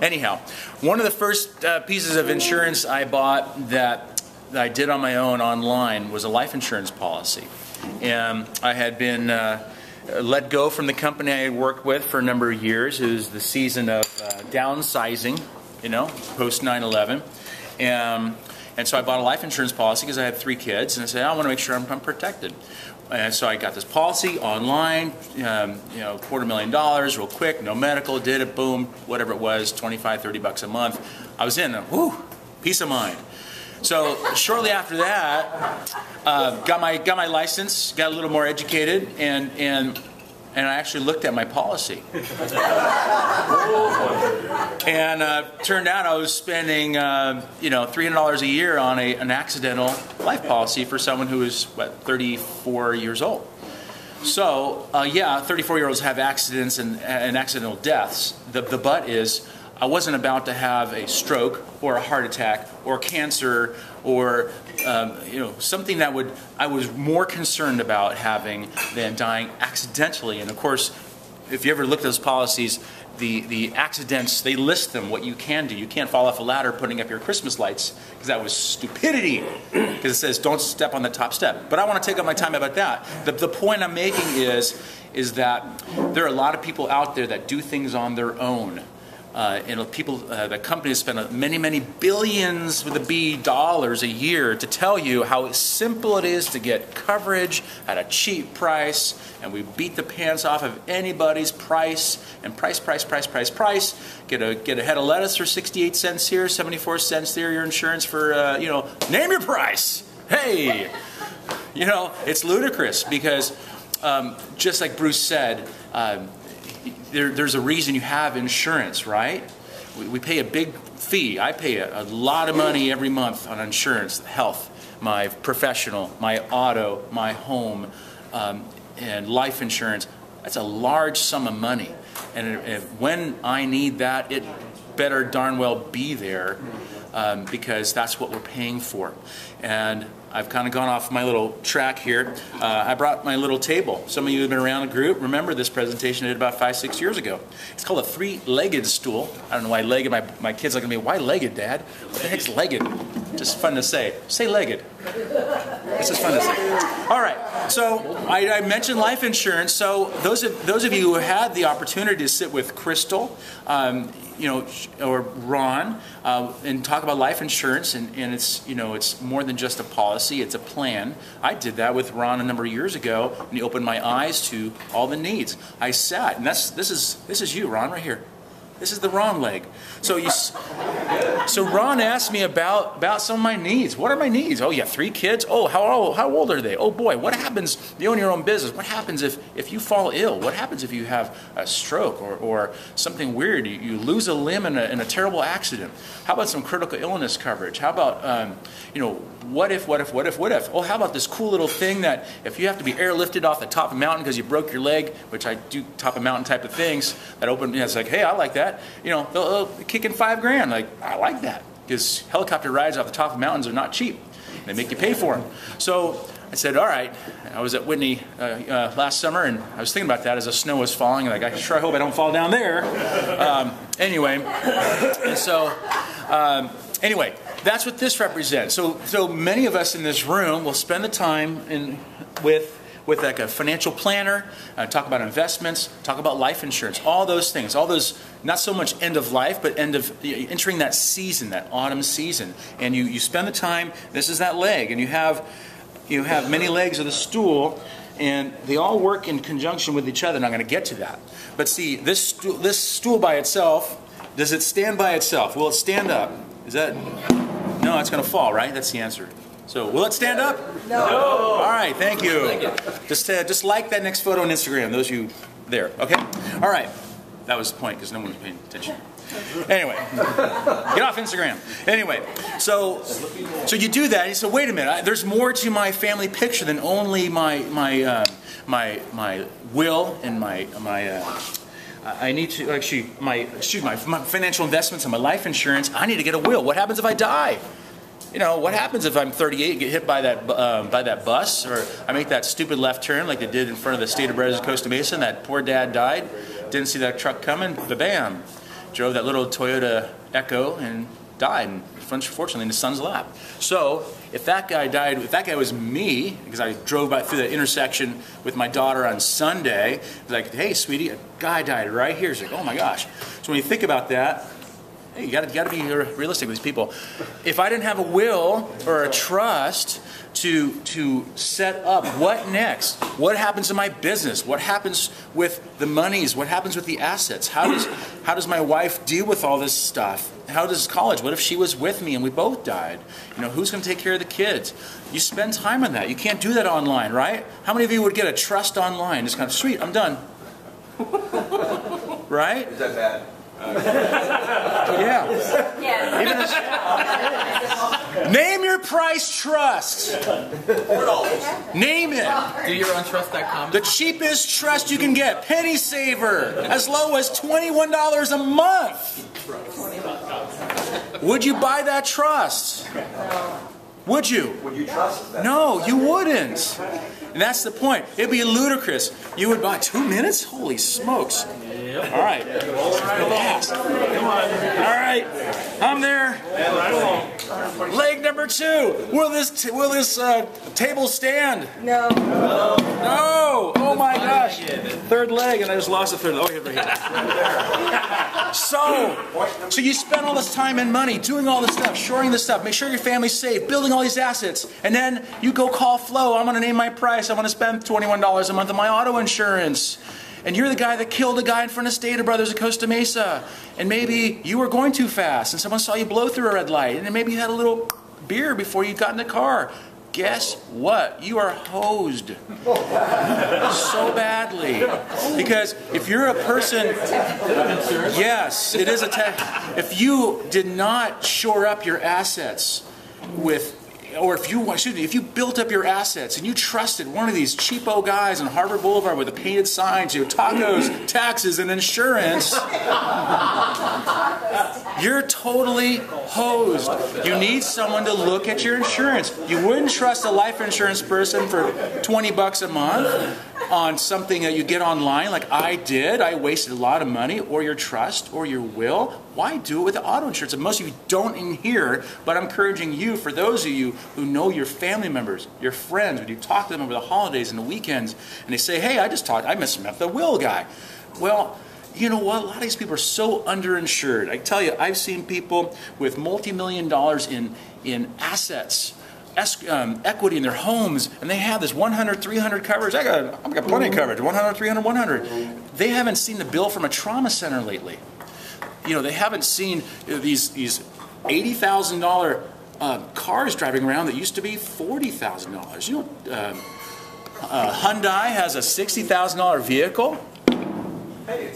Anyhow, one of the first pieces of insurance I bought that I did on my own online was a life insurance policy. And I had been let go from the company I had worked with for a number of years. It was the season of downsizing, you know, post 9/11. And so I bought a life insurance policy because I had 3 kids, and I said, I want to make sure I'm protected. And so I got this policy online, you know, $250,000, real quick, no medical, did it, boom, whatever it was, 25, 30 bucks a month. I was in, whew, peace of mind. So shortly after that, got my license, got a little more educated, and I actually looked at my policy. And turned out I was spending, you know, $300 a year on an accidental life policy for someone who is, what, 34 years old. So, yeah, 34-year-olds have accidents and accidental deaths. The but is, I wasn't about to have a stroke or a heart attack or cancer or you know, something that I was more concerned about having than dying accidentally. And of course, if you ever look at those policies, the accidents, they list them, what you can do. You can't fall off a ladder putting up your Christmas lights, because that was stupidity, because it says don't step on the top step. But I want to take up my time about that. The point I'm making is that there are a lot of people out there that do things on their own. And people, the companies spend many billions with a B dollars a year to tell you how simple it is to get coverage at a cheap price, and we beat the pants off of anybody's price, and price. Get a head of lettuce for 68 cents here, 74 cents there. Your insurance for you know, name your price. Hey, you know, it's ludicrous because just like Bruce said. There's a reason you have insurance, right? We pay a big fee. I pay a lot of money every month on insurance, health, my professional, my auto, my home, and life insurance. That's a large sum of money. And when I need that, it better darn well be there because that's what we're paying for. And I've kind of gone off my little track here. I brought my little table. Some of you have been around the group remember this presentation I did about 5-6 years ago. It's called a 3-legged stool. I don't know why legged. My kids look at me, why legged, Dad? What the heck's legged? Just fun to say. Say legged. It's just fun to say. All right. So I mentioned life insurance. So those of you who had the opportunity to sit with Crystal, you know, or Ron, and talk about life insurance, and it's, you know, it's more than just a policy, it's a plan. I did that with Ron a number of years ago, and he opened my eyes to all the needs. I sat, and this is you, Ron, right here. This is the wrong leg. So Ron asked me about some of my needs. What are my needs? Oh, you have 3 kids? Oh, how old are they? Oh boy, what happens, you own your own business, what happens if you fall ill? What happens if you have a stroke or something weird? You lose a limb in a terrible accident. How about some critical illness coverage? How about, you know, what if? Oh, how about this cool little thing that if you have to be airlifted off the top of a mountain because you broke your leg, which I do top of mountain type of things, that open, you know, it's like, hey, I like that. You know, they'll kick in $5,000. Like, I like that, because helicopter rides off the top of mountains are not cheap. They make you pay for them. So I said, all right. I was at Whitney last summer, and I was thinking about that as the snow was falling. Like, I sure hope I don't fall down there. Anyway, and so anyway, that's what this represents. So many of us in this room will spend the time with like a financial planner, talk about investments, talk about life insurance, all those things, all those, not so much end of life, but entering that season, that autumn season. And you spend the time, this is that leg, and you have many legs of the stool, and they all work in conjunction with each other, and I'm going to get to that. But see, this stool by itself, does it stand by itself? Will it stand up? Is that, no, it's going to fall, right? That's the answer. So, will it stand up? No. All right, thank you. Just like that next photo on Instagram, those of you there, okay? All right. That was the point, because no one was paying attention. Anyway, get off Instagram. Anyway, so you do that, and you say, wait a minute, there's more to my family picture than only my will and I need to actually my financial investments and my life insurance. I need to get a will. What happens if I die? You know, what happens if I'm 38 and get hit by that bus, or I make that stupid left turn like they did in front of the State of Brazos, Costa Mesa, and that poor dad died, didn't see that truck coming, bam. drove that little Toyota Echo and died, and unfortunately in his son's lap. So if that guy died, if that guy was me, because I drove by through the intersection with my daughter on Sunday, it's like, hey, sweetie, a guy died right here. It's like, oh my gosh. So when you think about that, hey, you got to be realistic with these people. If I didn't have a will or a trust to set up what next, what happens in my business, what happens with the monies, what happens with the assets, how does my wife deal with all this stuff? How does college? What if she was with me and we both died? You know, who's going to take care of the kids? You spend time on that. You can't do that online, right? How many of you would get a trust online? It's kind of sweet. I'm done. Right? Is that bad? Yeah. Name your price trust. Name it. Do your own trust.com. The cheapest trust you can get. Penny Saver. As low as $21 a month. Would you buy that trust? Would you? Would you trust that? No, you wouldn't. And that's the point. It'd be ludicrous. You would buy 2 minutes? Holy smokes. Yep. All right. Fast. Come on. All right. I'm there. Leg number 2. Will this table stand? No. No. Oh my gosh. Third leg, and I just lost the third leg. Oh, right here. So you spend all this time and money doing all this stuff, shoring this stuff, make sure your family's safe, building all these assets, and then you go call Flo. I'm going to name my price. I'm going to spend $21 a month on my auto insurance. And you're the guy that killed a guy in front of Stater Brothers at Costa Mesa. And maybe you were going too fast and someone saw you blow through a red light. And then maybe you had a little beer before you got in the car. Guess what? You are hosed so badly. Because if you're a person, yes, it is a if you did not shore up your assets with, or if you built up your assets and you trusted one of these cheapo guys on Harvard Boulevard with the painted signs, tacos, taxes, and insurance, you're totally hosed. You need someone to look at your insurance. You wouldn't trust a life insurance person for $20 a month on something that you get online like I did. I wasted a lot of money, or your trust, or your will. Why do it with the auto insurance? And most of you don't in here, but I'm encouraging you, for those of you who know your family members, your friends, when you talk to them over the holidays and the weekends, and they say, hey, I must have met the will guy. Well, you know what? A lot of these people are so underinsured. I tell you, I've seen people with multi-million dollars in assets, equity in their homes, and they have this 100, 300 coverage. I've got plenty of coverage, 100, 300, 100. They haven't seen the bill from a trauma center lately. You know, they haven't seen these $80,000 cars driving around that used to be $40,000. You know, Hyundai has a $60,000 vehicle.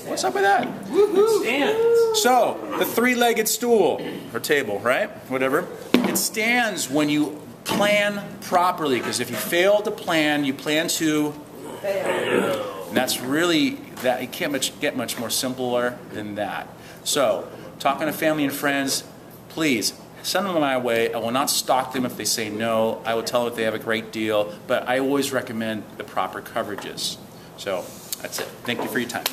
What's up with that? Woohoo! So, the three-legged stool, or table, right? Whatever. It stands when you plan properly, because if you fail to plan, you plan to fail. And that's really, that it can't get much more simpler than that. So, talking to family and friends, please send them my way. I will not stalk them if they say no. I will tell them if they have a great deal, but I always recommend the proper coverages. So, that's it. Thank you for your time.